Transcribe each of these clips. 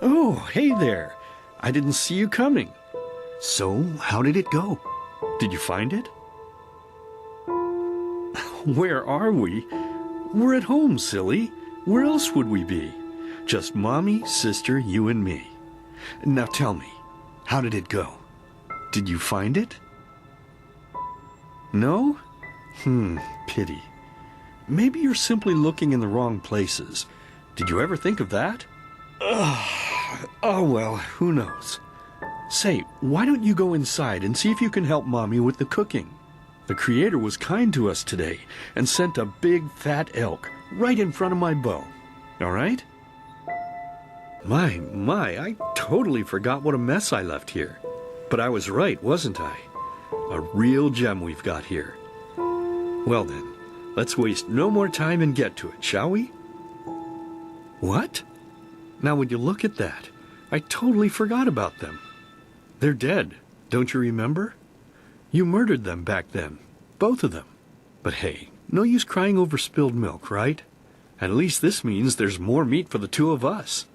Oh, hey there. I didn't see you coming. So, how did it go? Did you find it? Where are we? We're at home, silly. Where else would we be? Just Mommy, sister, you and me. Now tell me, how did it go? Did you find it? No? Pity. Maybe you're simply looking in the wrong places. Did you ever think of that? Oh well, who knows. Say, why don't you go inside and see if you can help Mommy with the cooking? The Creator was kind to us today and sent a big fat elk right in front of my bow. All right? My, I totally forgot what a mess I left here. But I was right, wasn't I? A real gem we've got here. Well then, let's waste no more time and get to it, shall we? What? Now would you look at that? I totally forgot about them. They're dead, don't you remember? You murdered them back then, both of them. But hey, no use crying over spilled milk, right? At least this means there's more meat for the two of us.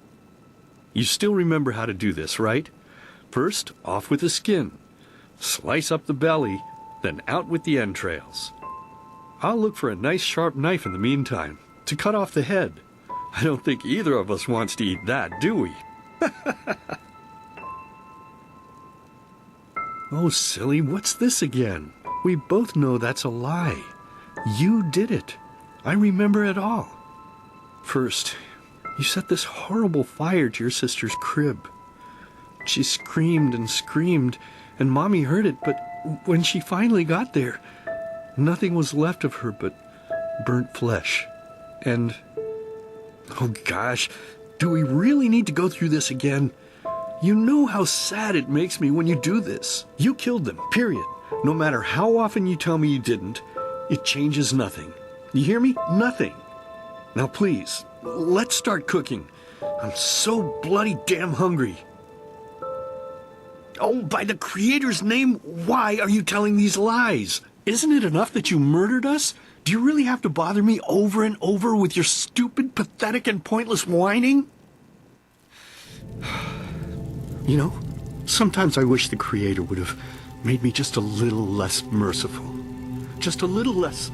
You still remember how to do this, right? First, off with the skin. Slice up the belly, then out with the entrails. I'll look for a nice sharp knife in the meantime, to cut off the head. I don't think either of us wants to eat that, do we? Oh, silly, what's this again? We both know that's a lie. You did it. I remember it all. First, you set this horrible fire to your sister's crib. She screamed and screamed, and Mommy heard it, but when she finally got there, nothing was left of her but burnt flesh. And, oh gosh, do we really need to go through this again? You know how sad it makes me when you do this. You killed them, period. No matter how often you tell me you didn't, it changes nothing. You hear me? Nothing. Now please, let's start cooking. I'm so bloody damn hungry. Oh, by the Creator's name, why are you telling these lies? Isn't it enough that you murdered us? Do you really have to bother me over and over with your stupid, pathetic, and pointless whining? You know, sometimes I wish the Creator would have made me just a little less merciful. Just a little less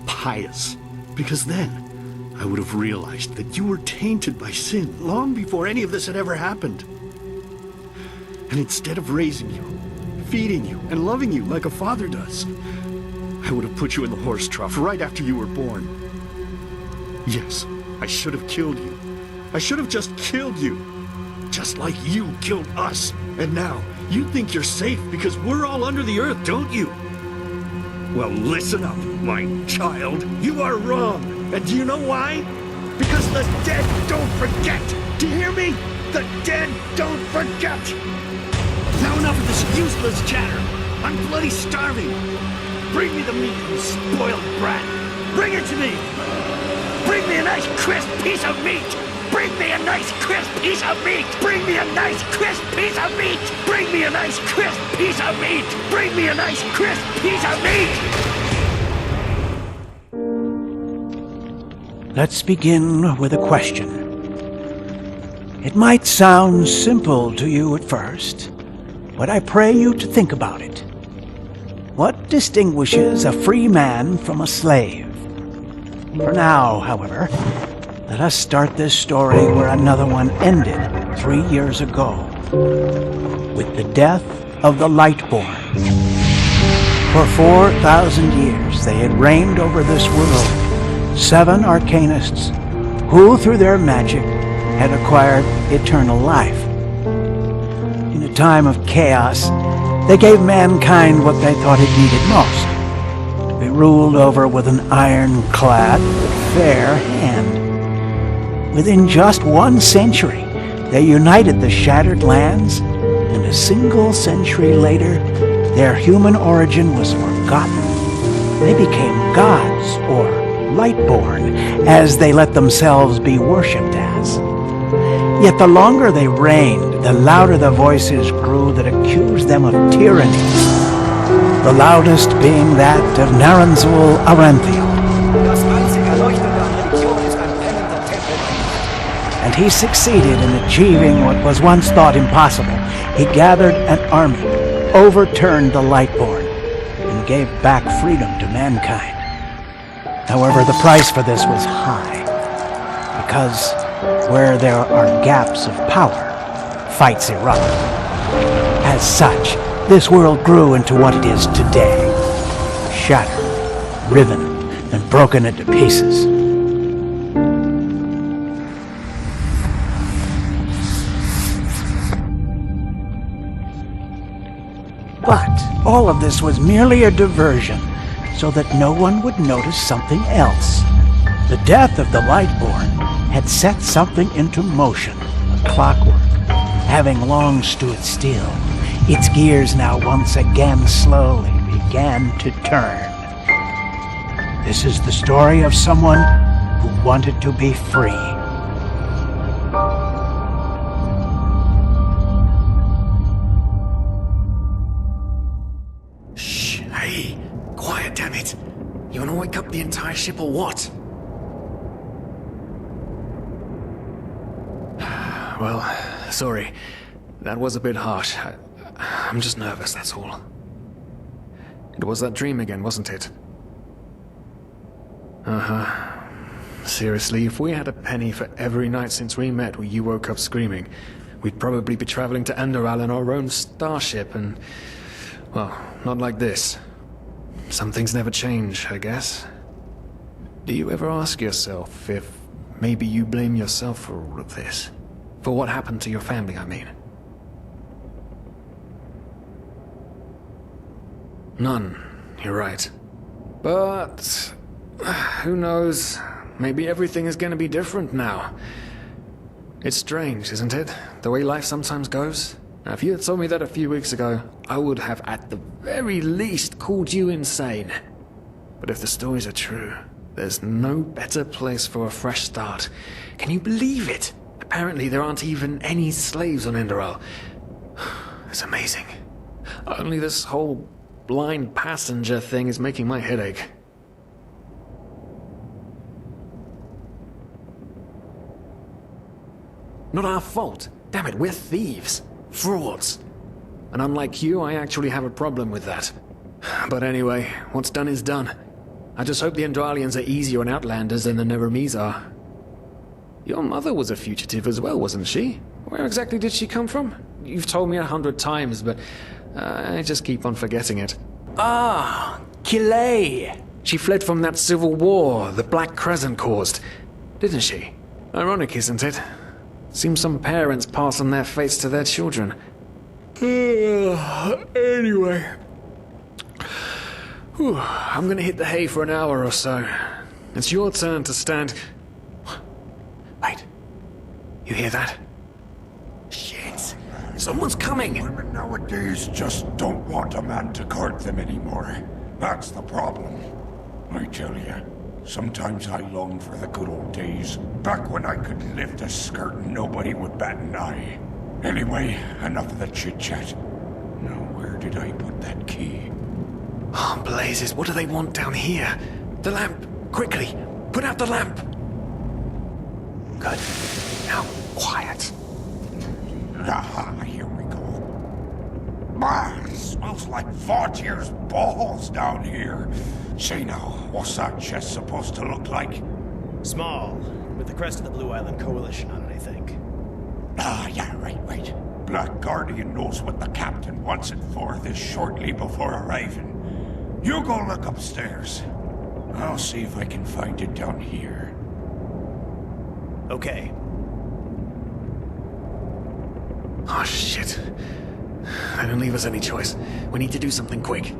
pious. Because then I would have realized that you were tainted by sin long before any of this had ever happened. And instead of raising you, feeding you, and loving you like a father does, I would have put you in the horse trough right after you were born. Yes, I should have killed you. I should have just killed you. Just like you killed us. And now, you think you're safe because we're all under the earth, don't you? Well, listen up, my child. You are wrong. And do you know why? Because the dead don't forget. Do you hear me? The dead don't forget. Now enough of this useless chatter. I'm bloody starving. Bring me the meat, you spoiled brat. Bring it to me. Bring me a nice crisp piece of meat. Bring me a nice crisp piece of meat! Bring me a nice crisp piece of meat! Bring me a nice crisp piece of meat! Bring me a nice crisp piece of meat! Let's begin with a question. It might sound simple to you at first, but I pray you to think about it. What distinguishes a free man from a slave? For now, however, let us start this story where another one ended 3 years ago, with the death of the Lightborn. For 4,000 years they had reigned over this world, 7 arcanists who, through their magic, had acquired eternal life. In a time of chaos, they gave mankind what they thought it needed most, to be ruled over with an ironclad but fair hand. Within just 1 century, they united the shattered lands, and a single century later, their human origin was forgotten. They became gods, or Lightborn, as they let themselves be worshipped as. Yet the longer they reigned, the louder the voices grew that accused them of tyranny, the loudest being that of Naranzul Aranthiel. Das einzige Erleuchtende an Religion ist ein pennender Tempel. And he succeeded in achieving what was once thought impossible. He gathered an army, overturned the Lightborn, and gave back freedom to mankind. However, the price for this was high, because where there are gaps of power, fights erupt. As such, this world grew into what it is today, shattered, riven, and broken into pieces. But all of this was merely a diversion, so that no one would notice something else. The death of the Lightborn had set something into motion, a clockwork. Having long stood still, its gears now once again slowly began to turn. This is the story of someone who wanted to be free. Shh, hey, quiet, damn it. You wanna wake up the entire ship or what? Well, sorry. That was a bit harsh. I'm just nervous, that's all. It was that dream again, wasn't it? Uh-huh. Seriously, if we had a penny for every night since we met where you woke up screaming, we'd probably be traveling to Enderal in our own starship and... well, not like this. Some things never change, I guess. Do you ever ask yourself if maybe you blame yourself for all of this? For what happened to your family, I mean? None, you're right. But... who knows? Maybe everything is going to be different now. It's strange, isn't it? The way life sometimes goes. Now, if you had told me that a few weeks ago, I would have at the very least called you insane. But if the stories are true, there's no better place for a fresh start. Can you believe it? Apparently there aren't even any slaves on Enderal. It's amazing. Only this whole blind passenger thing is making my head ache. Not our fault. Damn it, we're thieves. Frauds. And unlike you, I actually have a problem with that. But anyway, what's done is done. I just hope the Endralians are easier on Outlanders than the Neremes are. Your mother was a fugitive as well, wasn't she? Where exactly did she come from? You've told me 100 times, but I just keep on forgetting it. Ah, Kilay. She fled from that civil war the Black Crescent caused, didn't she? Ironic, isn't it? Seems some parents pass on their fates to their children. Anyway. Whew, I'm gonna hit the hay for an hour or so. It's your turn to stand... Wait. You hear that? Shit. Someone's coming! Women nowadays just don't want a man to guard them anymore. That's the problem. I tell you, sometimes I long for the good old days, back when I could lift a skirt and nobody would bat an eye. Anyway, enough of the chit-chat. Now, where did I put that key? Oh, blazes, what do they want down here? The lamp! Quickly! Put out the lamp! Good. Now, quiet. Aha, here we go. Ah, smells like Fortier's balls down here. Say now, what's that chest supposed to look like? Small, with the crest of the Blue Island Coalition on it, I think. Ah, yeah, right. Black Guardian knows what the captain wants it for this shortly before arriving. You go look upstairs. I'll see if I can find it down here. Okay. Oh, shit. They don't leave us any choice. We need to do something quick.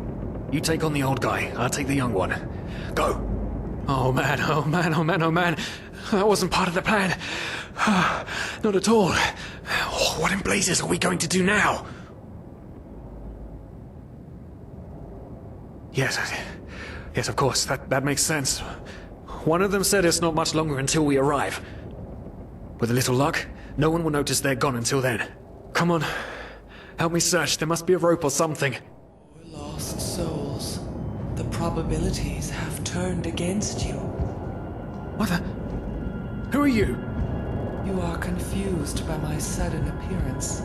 You take on the old guy, I'll take the young one. Go! Oh man. That wasn't part of the plan. Not at all. What in blazes are we going to do now? Yes, of course. That makes sense. One of them said it's not much longer until we arrive. With a little luck, no one will notice they're gone until then. Come on. Help me search. There must be a rope or something. We're lost souls. The probabilities have turned against you. What the... Who are you? You You are confused by my sudden appearance,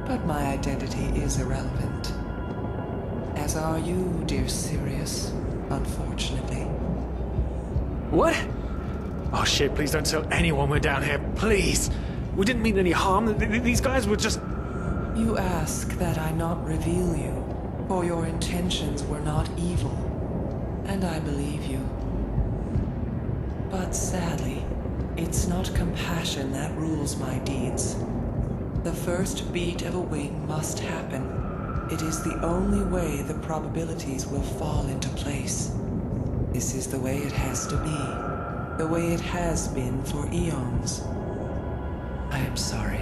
but my identity is irrelevant. As are you, dear Sirius, unfortunately. What? Oh shit, please don't tell anyone we're down here, please! We didn't mean any harm. These guys were just... You ask that I not reveal you, for your intentions were not evil, and I believe you. But sadly, it's not compassion that rules my deeds. The first beat of a wing must happen. It is the only way the probabilities will fall into place. This is the way it has to be, the way it has been for eons. I am sorry.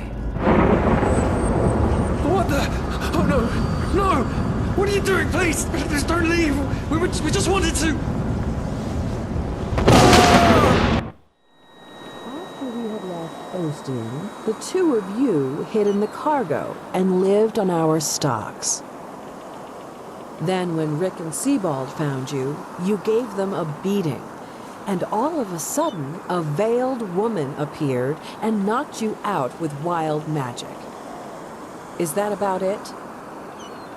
What the... Oh no! No! What are you doing, please? Please don't leave! We just wanted to... After we had left Ostian, the two of you hid in the cargo and lived on our stocks. Then when Rick and Sebald found you, you gave them a beating. And all of a sudden, a veiled woman appeared and knocked you out with wild magic. Is that about it?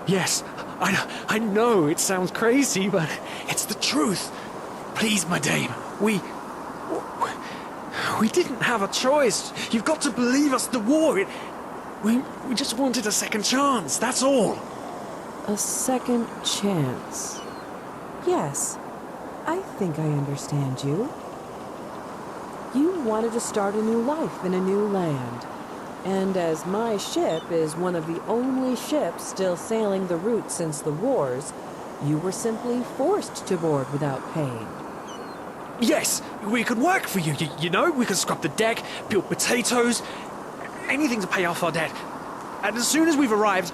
Yes, I know it sounds crazy, but it's the truth. Please, my dame, we didn't have a choice. You've got to believe us, the war, we just wanted a second chance, that's all. A second chance. Yes, I think I understand you. You wanted to start a new life in a new land. And as my ship is one of the only ships still sailing the route since the wars, you were simply forced to board without paying. Yes, we could work for you, you know? We could scrub the deck, peel potatoes, anything to pay off our debt. And as soon as we've arrived...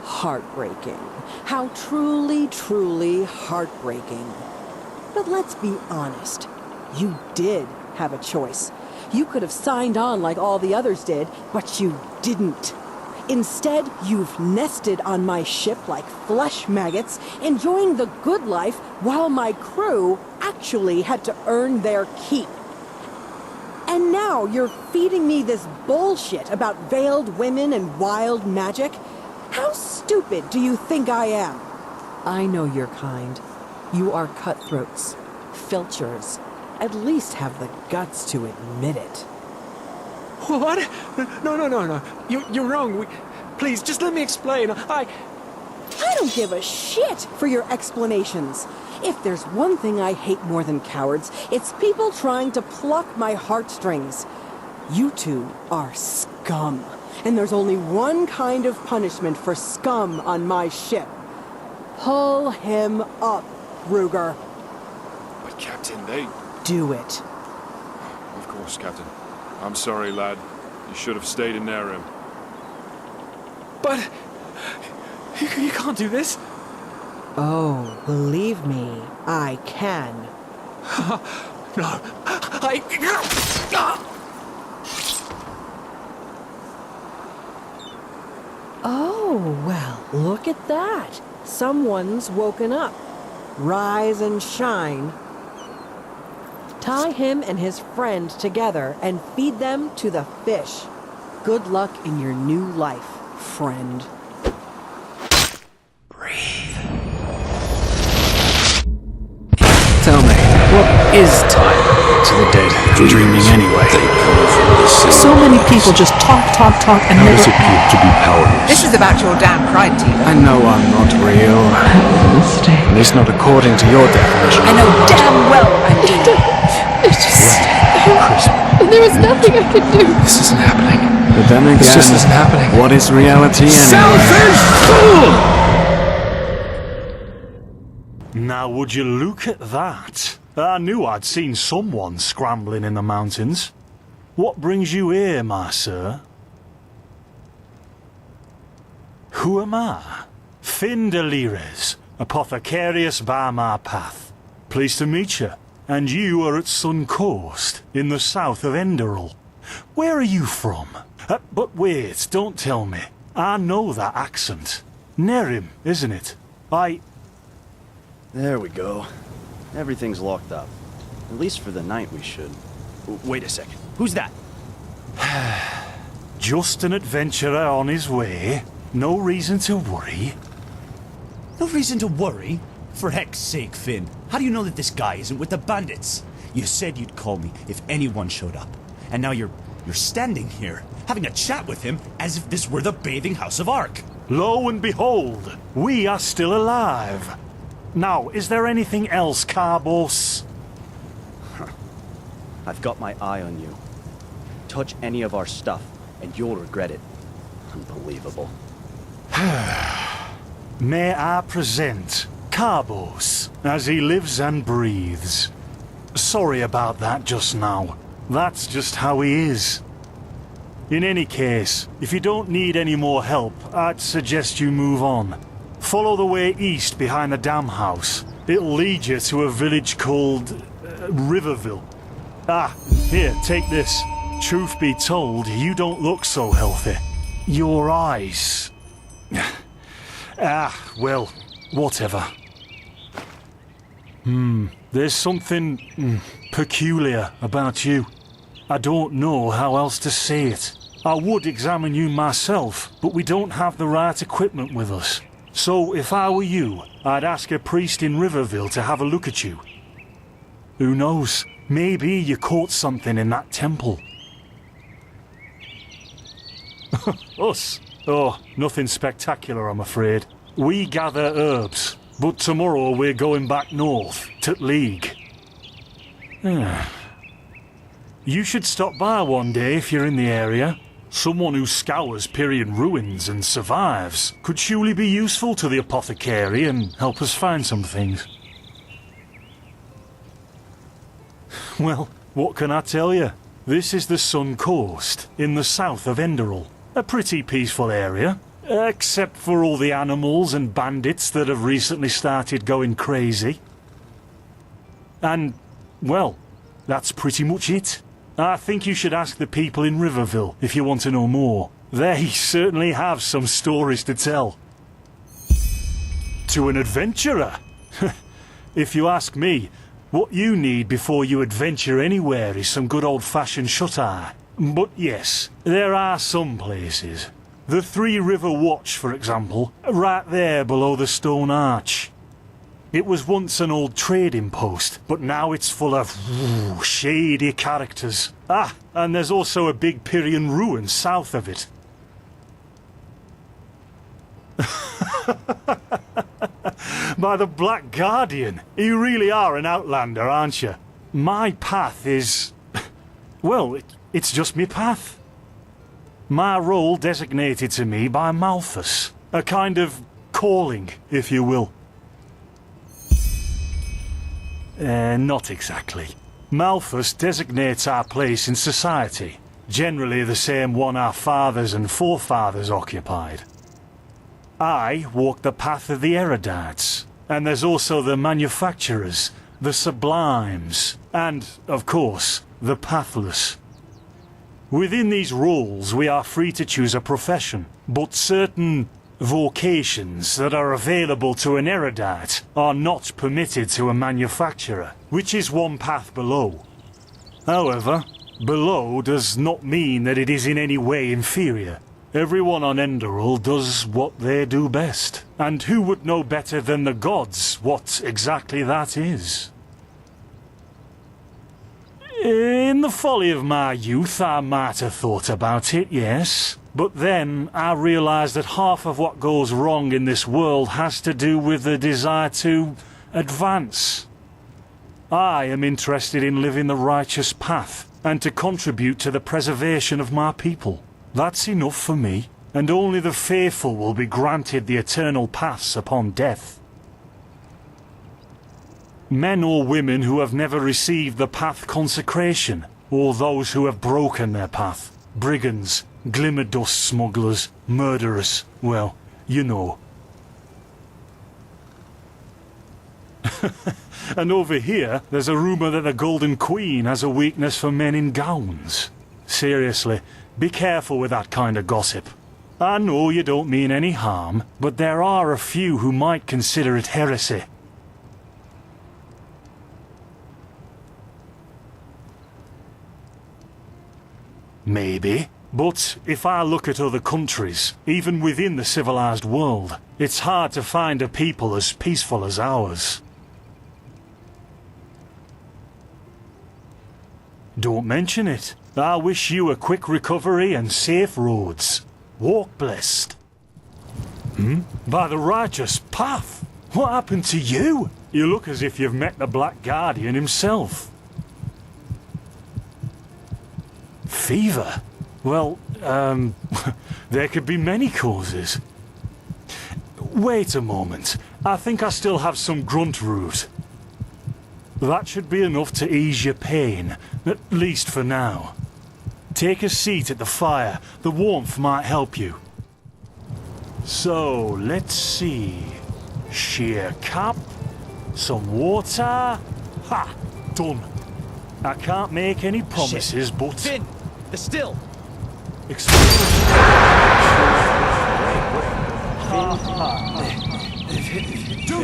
Heartbreaking. How truly, truly heartbreaking. But let's be honest. You did have a choice. You could have signed on like all the others did, but you didn't. Instead, you've nested on my ship like flesh maggots, enjoying the good life while my crew actually had to earn their keep. And now you're feeding me this bullshit about veiled women and wild magic? How stupid do you think I am? I know your kind. You are cutthroats, filchers. At least have the guts to admit it. What? No. You're wrong. Please, just let me explain. I don't give a shit for your explanations. If there's one thing I hate more than cowards, it's people trying to pluck my heartstrings. You two are scum. And there's only one kind of punishment for scum on my ship. Pull him up, Ruger. But Captain, they... Do it. Of course, Captain. I'm sorry, lad. You should have stayed in their room. But... You can't do this. Oh, believe me, I can. No. Oh, well, look at that. Someone's woken up. Rise and shine. Tie him and his friend together and feed them to the fish. Good luck in your new life, friend. Breathe. Tell me, what is time to the dead? Dreaming anyway. So many people just talk, and never act. To be powerless. This is about your damn pride, Tina. I know I'm not real. At least not according to your definition. I know damn well I do. It's just... There was nothing I could do. This isn't happening. But then again, this just isn't happening. What is reality anyway? Selfish fool! Now would you look at that? I knew I'd seen someone scrambling in the mountains. What brings you here, my sir? Who am I? Finn Delires, apothecarius by my path. Pleased to meet you. And you are at Sun Coast, in the south of Enderal. Where are you from? But wait, don't tell me. I know that accent. Nerim, isn't it? There we go. Everything's locked up. At least for the night we should. Wait a second. Who's that? Just an adventurer on his way. No reason to worry. No reason to worry? For heck's sake, Finn. How do you know that this guy isn't with the bandits? You said you'd call me if anyone showed up. And now you're standing here, having a chat with him as if this were the bathing house of Ark. Lo and behold, we are still alive. Now, is there anything else, Carbos? I've got my eye on you. Touch any of our stuff, and you'll regret it. Unbelievable. May I present Carbos, as he lives and breathes. Sorry about that just now. That's just how he is. In any case, if you don't need any more help, I'd suggest you move on. Follow the way east behind the dam house. It'll lead you to a village called Riverville. Ah, here, take this. Truth be told, you don't look so healthy. Your eyes... well, whatever. There's something peculiar about you. I don't know how else to say it. I would examine you myself, but we don't have the right equipment with us. So if I were you, I'd ask a priest in Riverville to have a look at you. Who knows? Maybe you caught something in that temple. Us? Oh, nothing spectacular, I'm afraid. We gather herbs, but tomorrow we're going back north, to League. You should stop by one day if you're in the area. Someone who scours Pyrian ruins and survives could surely be useful to the apothecary and help us find some things. Well, what can I tell you? This is the Sun Coast, in the south of Enderal. A pretty peaceful area, except for all the animals and bandits that have recently started going crazy. And, well, that's pretty much it. I think you should ask the people in Riverville if you want to know more. They certainly have some stories to tell. To an adventurer? If you ask me, what you need before you adventure anywhere is some good old-fashioned shut-eye. But yes, there are some places. The Three River Watch, for example, right there below the stone arch. It was once an old trading post, but now it's full of shady characters. Ah, and there's also a big Pyrian ruin south of it. By the Black Guardian, you really are an outlander, aren't you? My path is... well, it's just me path. My role designated to me by Malthus. A kind of calling, if you will. Not exactly. Malthus designates our place in society, generally the same one our fathers and forefathers occupied. I walk the path of the erudites, and there's also the manufacturers, the sublimes, and, of course, the pathless. Within these roles we are free to choose a profession, but certain vocations that are available to an erudite are not permitted to a manufacturer, which is one path below. However, below does not mean that it is in any way inferior. Everyone on Enderal does what they do best, and who would know better than the gods what exactly that is? In the folly of my youth, I might have thought about it, yes. But then I realized that half of what goes wrong in this world has to do with the desire to advance. I am interested in living the righteous path and to contribute to the preservation of my people. That's enough for me, and only the faithful will be granted the eternal paths upon death. Men or women who have never received the path consecration, or those who have broken their path, brigands, glimmer dust smugglers, murderers, well, you know. And over here, there's a rumour that the Golden Queen has a weakness for men in gowns. Seriously, be careful with that kind of gossip. I know you don't mean any harm, but there are a few who might consider it heresy. Maybe. But if I look at other countries, even within the civilized world, it's hard to find a people as peaceful as ours. Don't mention it. I wish you a quick recovery and safe roads. Walk blessed. By the righteous path? What happened to you? You look as if you've met the Black Guardian himself. Fever? Well, there could be many causes. Wait a moment. I think I still have some grunt root. That should be enough to ease your pain, at least for now. Take a seat at the fire. The warmth might help you. So, let's see. Sheer cap, some water. Ha! Done. I can't make any promises, Shit. but... Finn! The still! Do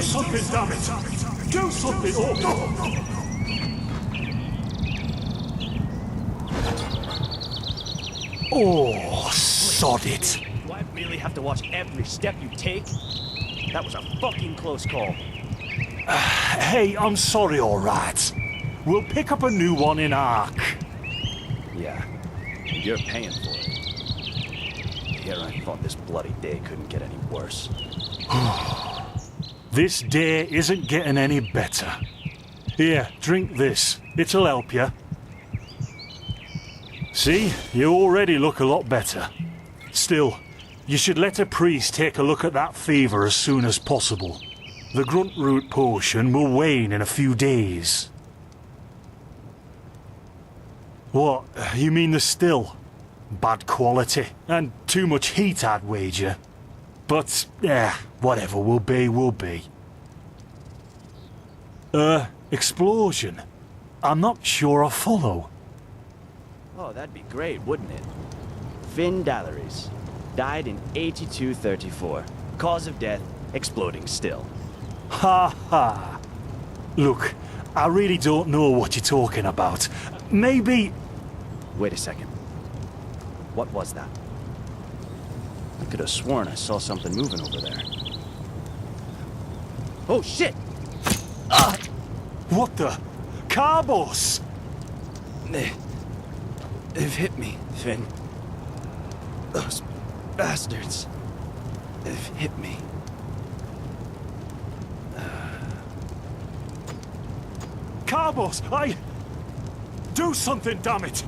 something, damn it! Do something! Oh, sod it! Do I really have to watch every step you take? That was a fucking close call. Hey, I'm sorry, alright. We'll pick up a new one in Ark. Yeah, you're paying for it. Here I thought this bloody day couldn't get any worse. This day isn't getting any better. Here, drink this. It'll help you. See, you already look a lot better. Still, you should let a priest take a look at that fever as soon as possible. The grunt root potion will wane in a few days. What, you mean the still? Bad quality, and too much heat, I'd wager. But, whatever will be, will be. Explosion? I'm not sure I follow. Oh, that'd be great, wouldn't it? Finn Dalleries. Died in 8234. Cause of death, exploding still. Ha ha. Look, I really don't know what you're talking about. Maybe... Wait a second. What was that? I could have sworn I saw something moving over there. Oh, shit! What the? Carbos! They've hit me, Finn. Those bastards. They've hit me. Carbos, do something, damn it!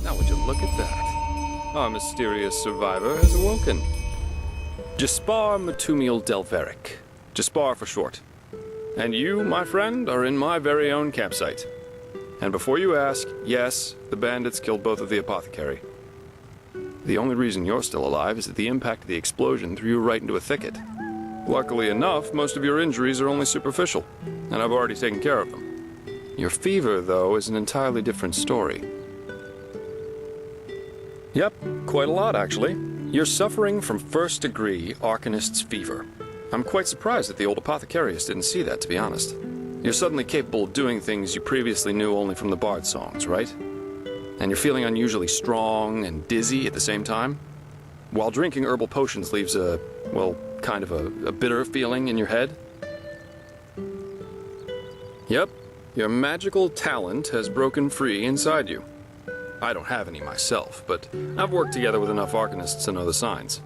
Now would you look at that? Our mysterious survivor has awoken. Jaspar Matumiel Delveric. Jaspar for short. And you, my friend, are in my very own campsite. And before you ask, yes, the bandits killed both of the apothecary. The only reason you're still alive is that the impact of the explosion threw you right into a thicket. Luckily enough, most of your injuries are only superficial, and I've already taken care of them. Your fever, though, is an entirely different story. Yep, quite a lot, actually. You're suffering from first-degree Arcanist's fever. I'm quite surprised that the old apothecarius didn't see that, to be honest. You're suddenly capable of doing things you previously knew only from the bard songs, right? And you're feeling unusually strong and dizzy at the same time? While drinking herbal potions leaves a, well, kind of a bitter feeling in your head? Yep, your magical talent has broken free inside you. I don't have any myself, but I've worked together with enough arcanists to know the signs.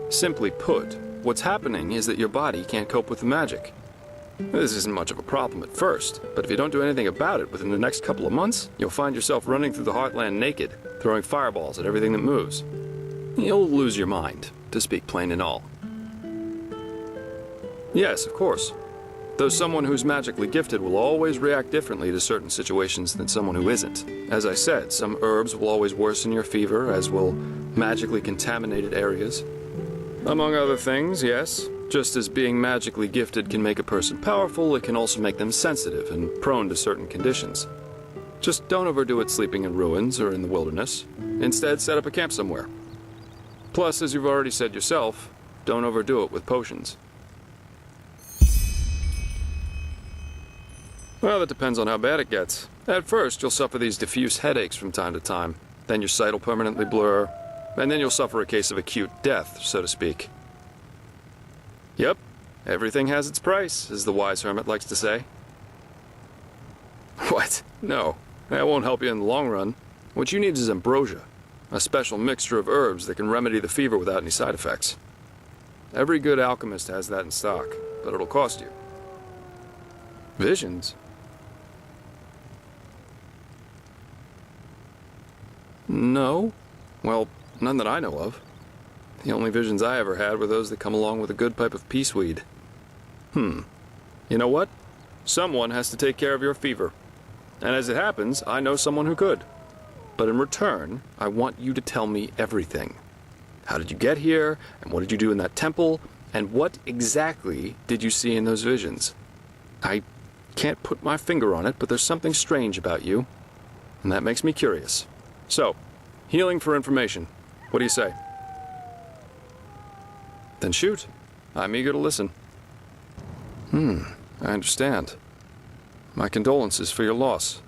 Simply put, what's happening is that your body can't cope with the magic. This isn't much of a problem at first, but if you don't do anything about it within the next couple of months, you'll find yourself running through the heartland naked, throwing fireballs at everything that moves. You'll lose your mind, to speak plain and all. Yes, of course. Though someone who's magically gifted will always react differently to certain situations than someone who isn't. As I said, some herbs will always worsen your fever, as will magically contaminated areas. Among other things, yes. Just as being magically gifted can make a person powerful, it can also make them sensitive and prone to certain conditions. Just don't overdo it sleeping in ruins or in the wilderness. Instead, set up a camp somewhere. Plus, as you've already said yourself, don't overdo it with potions. Well, that depends on how bad it gets. At first, you'll suffer these diffuse headaches from time to time. Then your sight will permanently blur. And then you'll suffer a case of acute death, so to speak. Yep, everything has its price, as the wise hermit likes to say. What? No, that won't help you in the long run. What you need is ambrosia, a special mixture of herbs that can remedy the fever without any side effects. Every good alchemist has that in stock, but it'll cost you. Visions? No. Well, none that I know of. The only visions I ever had were those that come along with a good pipe of peaceweed. You know what? Someone has to take care of your fever. And as it happens, I know someone who could. But in return, I want you to tell me everything. How did you get here? And what did you do in that temple? And what exactly did you see in those visions? I can't put my finger on it, but there's something strange about you. And that makes me curious. So, healing for information. What do you say? Then shoot. I'm eager to listen. I understand. My condolences for your loss.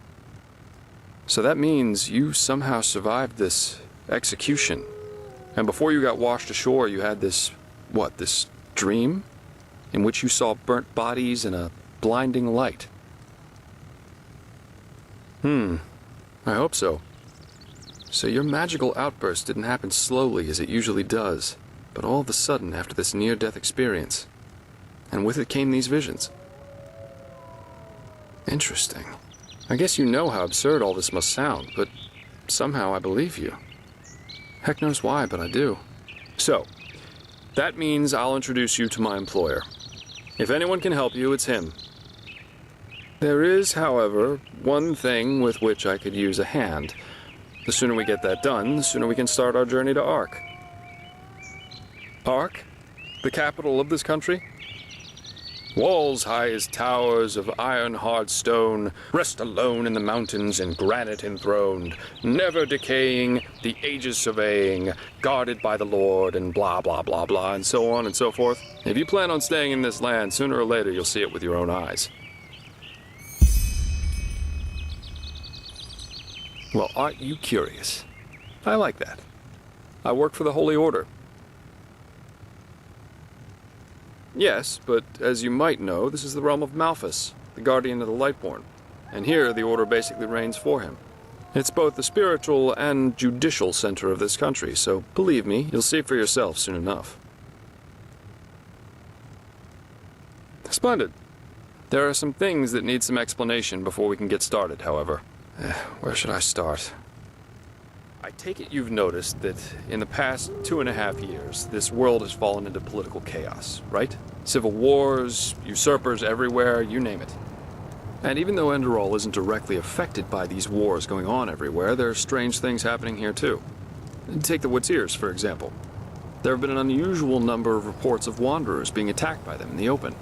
So that means you somehow survived this execution. And before you got washed ashore, you had this, this dream? In which you saw burnt bodies and a blinding light. I hope so. So your magical outburst didn't happen slowly as it usually does, but all of a sudden after this near-death experience. And with it came these visions. Interesting. I guess you know how absurd all this must sound, but somehow I believe you. Heck knows why, but I do. So, that means I'll introduce you to my employer. If anyone can help you, it's him. There is, however, one thing with which I could use a hand. The sooner we get that done, the sooner we can start our journey to Ark. Ark? The capital of this country? Walls high as towers of iron-hard stone, rest alone in the mountains in granite enthroned, never decaying, the ages surveying, guarded by the Lord, and blah, blah, blah, blah, and so on and so forth. If you plan on staying in this land, sooner or later you'll see it with your own eyes. Well, aren't you curious? I like that. I work for the Holy Order. Yes, but as you might know, this is the realm of Malphas, the guardian of the Lightborn, and here the Order basically reigns for him. It's both the spiritual and judicial center of this country, so believe me, you'll see for yourself soon enough. Splendid. There are some things that need some explanation before we can get started, however. Where should I start? I take it you've noticed that in the past 2.5 years, this world has fallen into political chaos, right? Civil wars, usurpers everywhere, you name it. And even though Enderal isn't directly affected by these wars going on everywhere, there are strange things happening here too. Take the Witzirs, for example. There have been an unusual number of reports of wanderers being attacked by them in the open,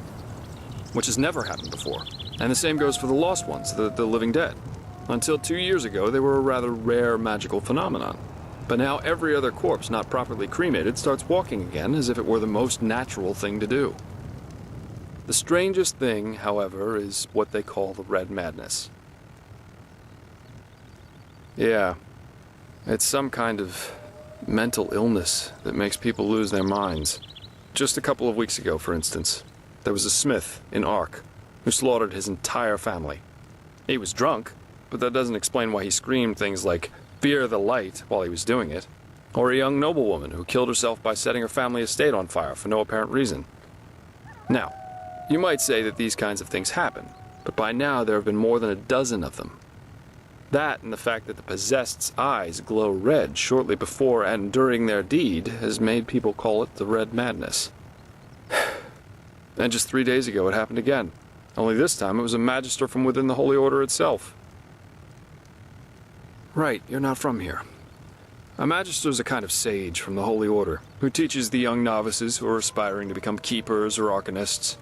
which has never happened before. And the same goes for the Lost Ones, the living dead. Until 2 years ago, they were a rather rare magical phenomenon. But now every other corpse not properly cremated starts walking again as if it were the most natural thing to do. The strangest thing, however, is what they call the Red Madness. Yeah, it's some kind of mental illness that makes people lose their minds. Just a couple of weeks ago, for instance, there was a smith in Ark who slaughtered his entire family. He was drunk, but that doesn't explain why he screamed things like, "Fear the light," while he was doing it. Or a young noblewoman who killed herself by setting her family estate on fire for no apparent reason. Now, you might say that these kinds of things happen, but by now there have been more than a dozen of them. That and the fact that the possessed's eyes glow red shortly before and during their deed has made people call it the Red Madness. And just 3 days ago it happened again. Only this time it was a magister from within the Holy Order itself. Right, you're not from here. A magister's a kind of sage from the Holy Order, who teaches the young novices who are aspiring to become keepers or arcanists.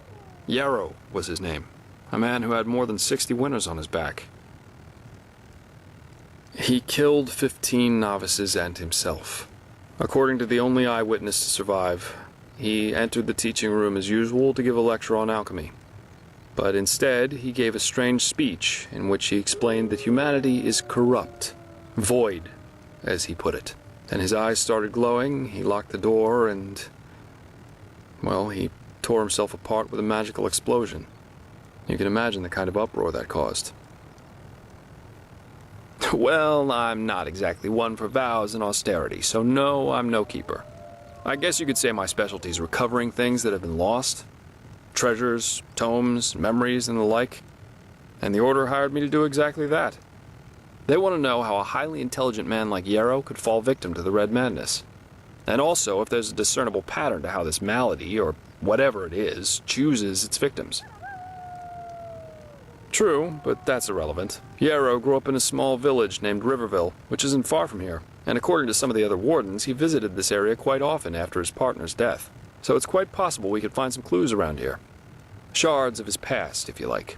Yarrow was his name, a man who had more than 60 winners on his back. He killed 15 novices and himself. According to the only eyewitness to survive, he entered the teaching room as usual to give a lecture on alchemy. But instead, he gave a strange speech in which he explained that humanity is corrupt, void, as he put it. Then his eyes started glowing, he locked the door, and, well, he tore himself apart with a magical explosion. You can imagine the kind of uproar that caused. Well, I'm not exactly one for vows and austerity, so no, I'm no keeper. I guess you could say my specialty is recovering things that have been lost. Treasures, tomes, memories, and the like. And the Order hired me to do exactly that. They want to know how a highly intelligent man like Yarrow could fall victim to the Red Madness. And also if there's a discernible pattern to how this malady, or whatever it is, chooses its victims. True, but that's irrelevant. Yarrow grew up in a small village named Riverville, which isn't far from here. And according to some of the other wardens, he visited this area quite often after his partner's death. So it's quite possible we could find some clues around here. Shards of his past, if you like.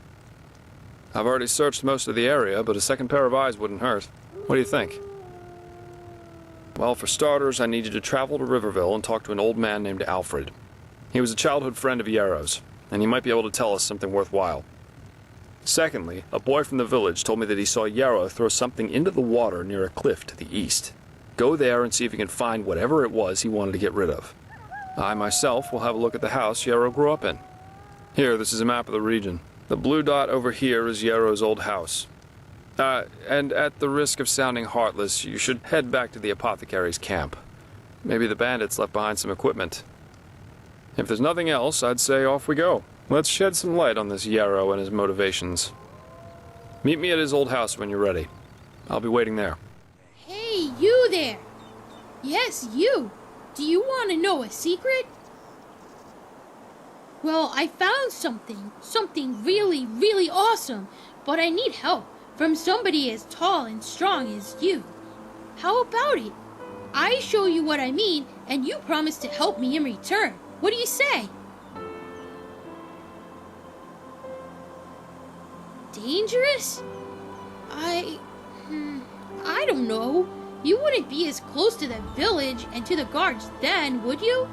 I've already searched most of the area, but a second pair of eyes wouldn't hurt. What do you think? Well, for starters, I need you to travel to Riverville and talk to an old man named Alfred. He was a childhood friend of Yarrow's, and he might be able to tell us something worthwhile. Secondly, a boy from the village told me that he saw Yarrow throw something into the water near a cliff to the east. Go there and see if you can find whatever it was he wanted to get rid of. I myself will have a look at the house Yarrow grew up in. Here, this is a map of the region. The blue dot over here is Yarrow's old house. And at the risk of sounding heartless, you should head back to the apothecary's camp. Maybe the bandits left behind some equipment. If there's nothing else, I'd say off we go. Let's shed some light on this Yarrow and his motivations. Meet me at his old house when you're ready. I'll be waiting there. Hey, you there! Yes, you! Do you want to know a secret? Well, I found something really, really awesome, but I need help from somebody as tall and strong as you. How about it? I show you what I mean, and you promise to help me in return. What do you say? Dangerous? I don't know. You wouldn't be as close to the village and to the guards then, would you?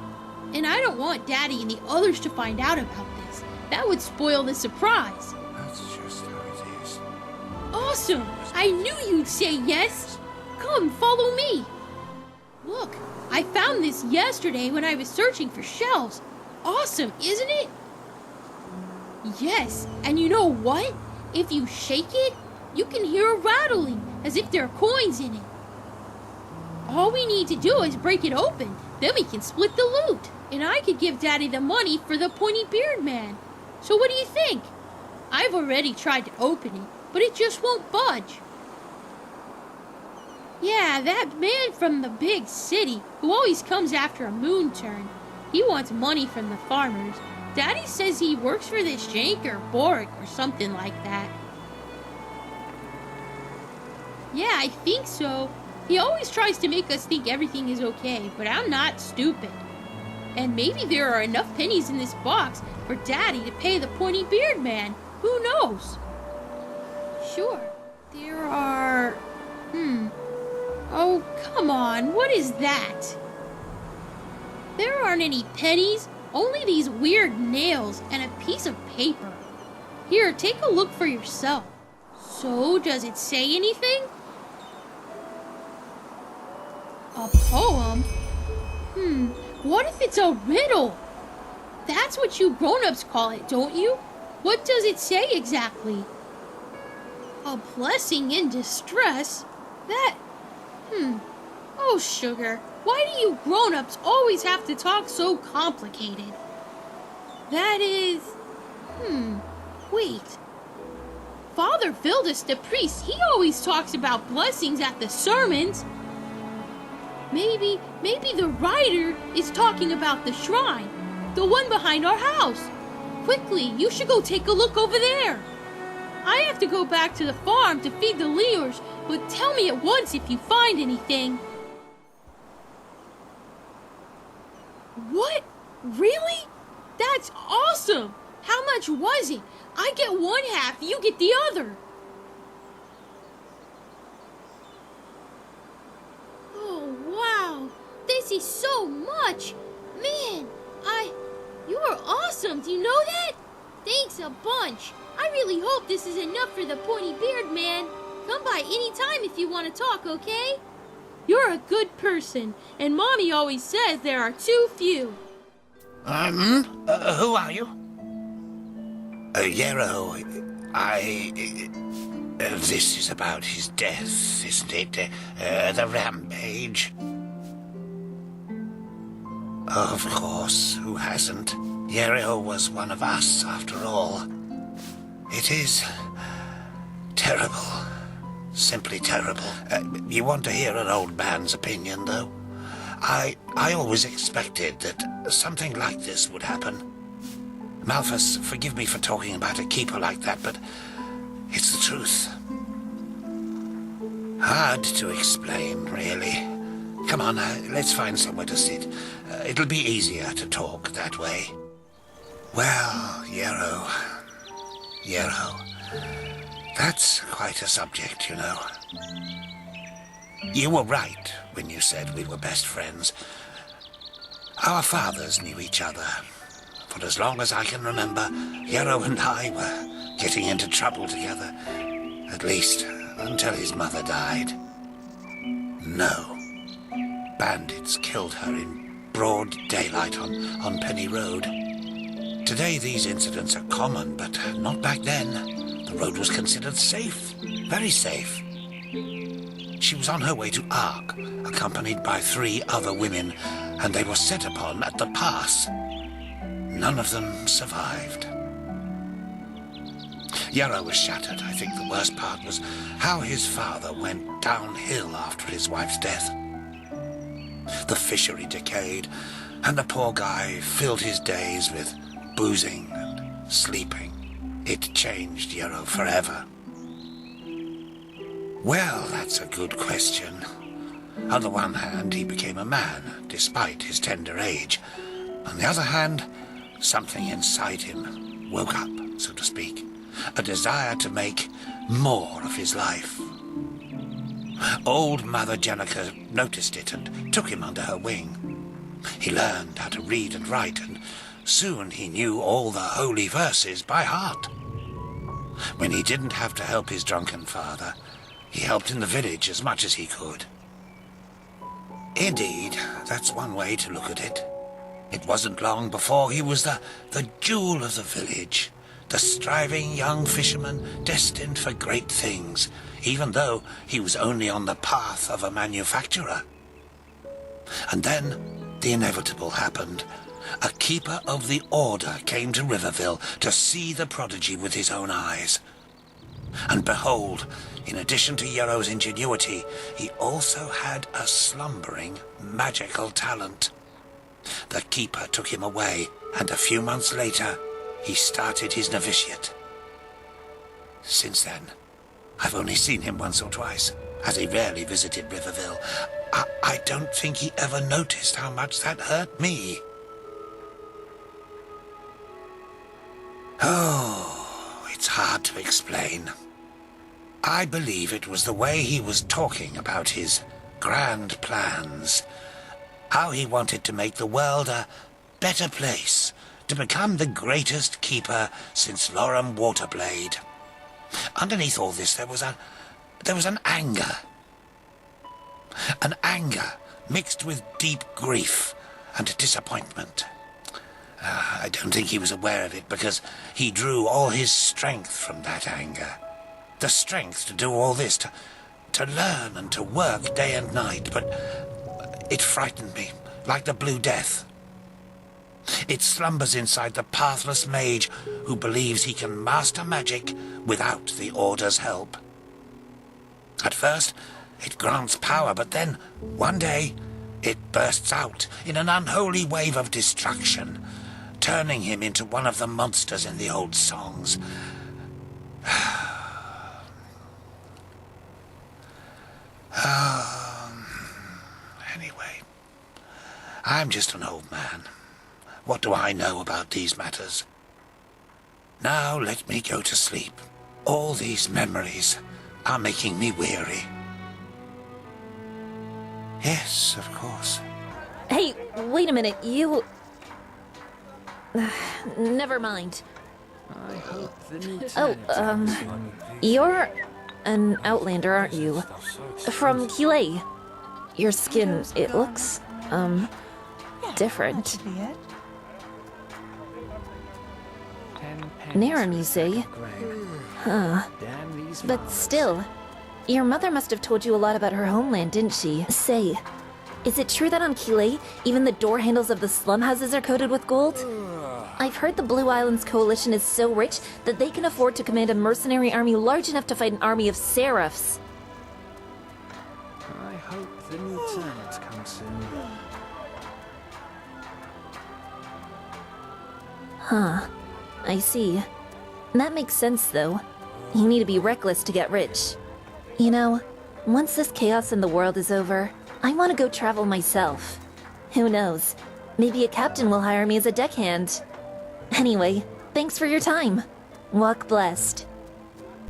And I don't want Daddy and the others to find out about this. That would spoil the surprise. That's just how it is. Awesome! I knew you'd say yes! Come, follow me! Look, I found this yesterday when I was searching for shells. Awesome, isn't it? Yes, and you know what? If you shake it, you can hear a rattling, as if there are coins in it. All we need to do is break it open, then we can split the loot. And I could give Daddy the money for the pointy-beard man. So what do you think? I've already tried to open it, but it just won't budge. Yeah, that man from the big city, who always comes after a moon turn. He wants money from the farmers. Daddy says he works for this Jank or Boric or something like that. Yeah, I think so. He always tries to make us think everything is okay, but I'm not stupid. And maybe there are enough pennies in this box for Daddy to pay the pointy-beard man. Who knows? Sure, there are... Oh, come on, what is that? There aren't any pennies, only these weird nails and a piece of paper. Here, take a look for yourself. So, does it say anything? A poem? What if it's a riddle? That's what you grown-ups call it, don't you? What does it say exactly? A blessing in distress? That... Oh, sugar, why do you grown-ups always have to talk so complicated? That is... Wait. Father Vildus, the priest, he always talks about blessings at the sermons. Maybe the writer is talking about the shrine, the one behind our house. Quickly, you should go take a look over there. I have to go back to the farm to feed the Leors, but tell me at once if you find anything. What? Really? That's awesome! How much was it? I get one half, you get the other. Oh, wow. This is so much. Man, you are awesome. Do you know that? Thanks a bunch. I really hope this is enough for the pointy beard man. Come by any time if you want to talk, okay? You're a good person, and Mommy always says there are too few. Who are you? Yarrow, this is about his death, isn't it? The rampage. Of course, who hasn't? Yarrow was one of us, after all. It is terrible. Simply terrible. You want to hear an old man's opinion, though? I always expected that something like this would happen. Malthus, forgive me for talking about a keeper like that, but it's the truth. Hard to explain, really. Come on, let's find somewhere to sit. It'll be easier to talk that way. Well, Yarrow, that's quite a subject, you know. You were right when you said we were best friends. Our fathers knew each other. For as long as I can remember, Yarrow and I were getting into trouble together. At least, until his mother died. No. Bandits killed her in broad daylight on Penny Road. Today these incidents are common, but not back then. The road was considered safe. Very safe. She was on her way to Ark, accompanied by 3 other women, and they were set upon at the pass. None of them survived. Yarrow was shattered. I think the worst part was how his father went downhill after his wife's death. The fishery decayed, and the poor guy filled his days with boozing and sleeping. It changed Yarrow forever. Well, that's a good question. On the one hand, he became a man, despite his tender age. On the other hand, something inside him woke up, so to speak. A desire to make more of his life. Old Mother Jenica noticed it and took him under her wing. He learned how to read and write, and soon he knew all the holy verses by heart. When he didn't have to help his drunken father, he helped in the village as much as he could. Indeed, that's one way to look at it. It wasn't long before he was the jewel of the village, the striving young fisherman destined for great things, even though he was only on the path of a manufacturer. And then the inevitable happened. A keeper of the order came to Riverville to see the prodigy with his own eyes. And behold, in addition to Yarrow's ingenuity, he also had a slumbering magical talent. The keeper took him away, and a few months later, he started his novitiate. Since then, I've only seen him once or twice, as he rarely visited Riverville. I don't think he ever noticed how much that hurt me. Oh, it's hard to explain. I believe it was the way he was talking about his grand plans. How he wanted to make the world a better place, to become the greatest keeper since Loram Waterblade. Underneath all this, there was an anger. An anger mixed with deep grief and disappointment. I don't think he was aware of it because he drew all his strength from that anger. The strength to do all this, to learn and to work day and night, but it frightened me, like the Blue Death. It slumbers inside the pathless mage who believes he can master magic without the Order's help. At first, it grants power, but then, one day, it bursts out in an unholy wave of destruction, turning him into one of the monsters in the old songs. Anyway, I'm just an old man. What do I know about these matters? Now let me go to sleep. All these memories are making me weary. Yes, of course. Hey, wait a minute, you... Never mind. You're an outlander, aren't you? From Kilei. Your skin, it looks, different. Narum, you say? Huh. But still, your mother must have told you a lot about her homeland, didn't she? Say, is it true that on Kilei, even the door handles of the slum houses are coated with gold? I've heard the Blue Islands Coalition is so rich that they can afford to command a mercenary army large enough to fight an army of seraphs. I hope the new turnips come soon. Huh. I see. That makes sense, though. You need to be reckless to get rich. You know, once this chaos in the world is over, I want to go travel myself. Who knows? Maybe a captain will hire me as a deckhand. Anyway, thanks for your time. Walk blessed.